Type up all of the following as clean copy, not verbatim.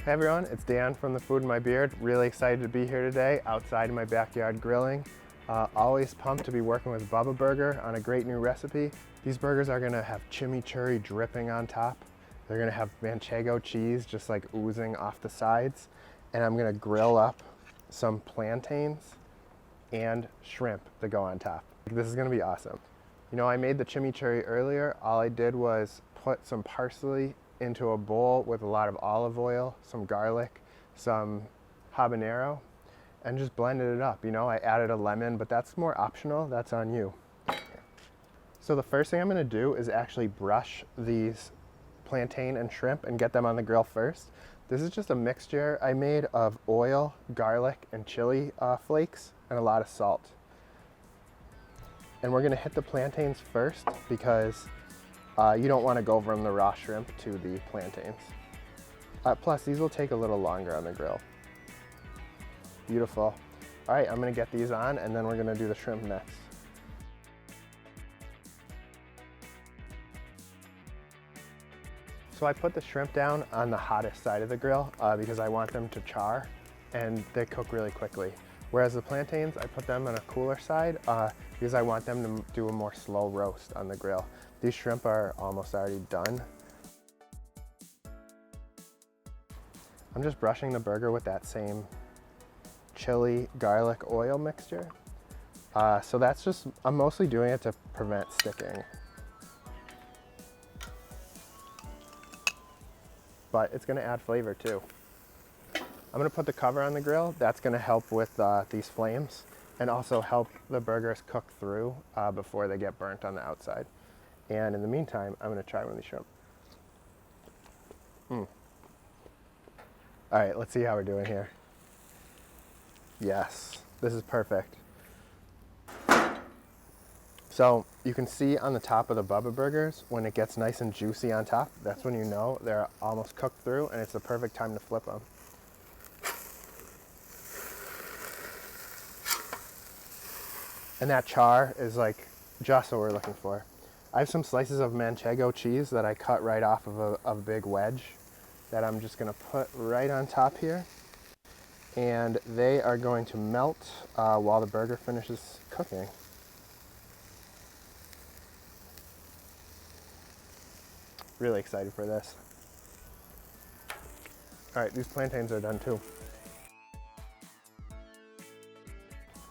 Hey everyone, it's Dan from The Food in My Beard. Really excited to be here today outside in my backyard grilling. Always pumped to be working with BUBBA Burger on a great new recipe. These burgers are gonna have chimichurri dripping on top. They're gonna have manchego cheese just like oozing off the sides. And I'm gonna grill up some plantains and shrimp to go on top. This is gonna be awesome. You know, I made the chimichurri earlier. All I did was put some parsley into a bowl with a lot of olive oil, some garlic, some habanero, and just blended it up. You know, I added a lemon, but that's more optional. That's on you. So the first thing I'm gonna do is actually brush these plantain and shrimp and get them on the grill first. This is just a mixture I made of oil, garlic, and chili flakes, and a lot of salt. And we're gonna hit the plantains first because you don't want to go from the raw shrimp to the plantains. Plus, these will take a little longer on the grill. Beautiful. All right, I'm gonna get these on and then we're gonna do the shrimp next. So I put the shrimp down on the hottest side of the grill because I want them to char and they cook really quickly. Whereas the plantains, I put them on a cooler side because I want them to do a more slow roast on the grill. These shrimp are almost already done. I'm just brushing the burger with that same chili, garlic, oil mixture. So that's just, I'm mostly doing it to prevent sticking. But it's gonna add flavor too. I'm gonna put the cover on the grill. That's gonna help with these flames and also help the burgers cook through before they get burnt on the outside. And in the meantime, I'm gonna try one of these shrimp. All right, let's see how we're doing here. Yes, this is perfect. So you can see on the top of the BUBBA burgers, when it gets nice and juicy on top, that's when you know they're almost cooked through and it's the perfect time to flip them. And that char is like just what we're looking for. I have some slices of manchego cheese that I cut right off of a big wedge that I'm just gonna put right on top here. And they are going to melt while the burger finishes cooking. Really excited for this. All right, these plantains are done too.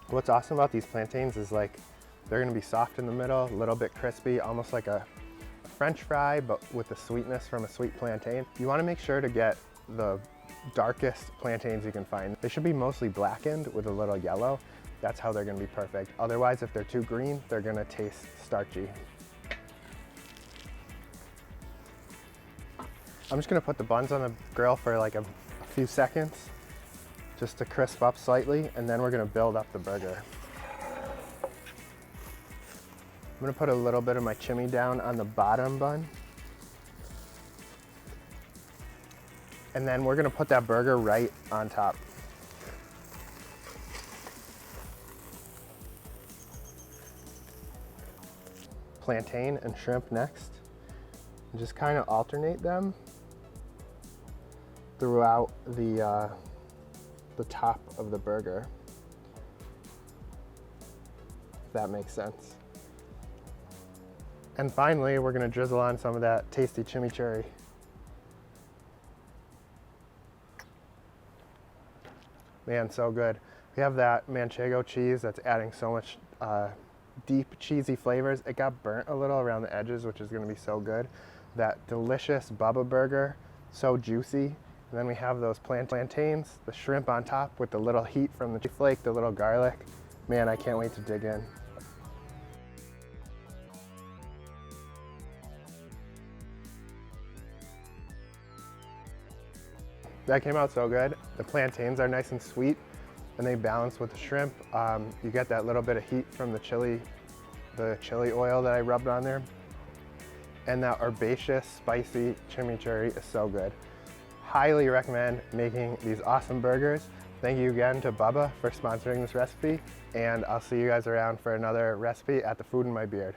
What's awesome about these plantains is like they're gonna be soft in the middle, a little bit crispy, almost like a French fry, but with the sweetness from a sweet plantain. You wanna make sure to get the darkest plantains you can find. They should be mostly blackened with a little yellow. That's how they're gonna be perfect. Otherwise, if they're too green, they're gonna taste starchy. I'm just gonna put the buns on the grill for like a few seconds just to crisp up slightly, and then we're gonna build up the burger. I'm gonna put a little bit of my chimmy down on the bottom bun. And then we're gonna put that burger right on top. Plantain and shrimp next. And just kind of alternate them throughout the top of the burger, if that makes sense. And finally, we're gonna drizzle on some of that tasty chimichurri. Man, so good. We have that manchego cheese that's adding so much deep cheesy flavors. It got burnt a little around the edges, which is gonna be so good. That delicious BUBBA burger, so juicy. And then we have those plantains, the shrimp on top with the little heat from the flake, the little garlic. Man, I can't wait to dig in. That came out so good. The plantains are nice and sweet and they balance with the shrimp. You get that little bit of heat from the chili oil that I rubbed on there. And that herbaceous, spicy chimichurri is so good. Highly recommend making these awesome burgers. Thank you again to BUBBA for sponsoring this recipe, and I'll see you guys around for another recipe at The Food in My Beard.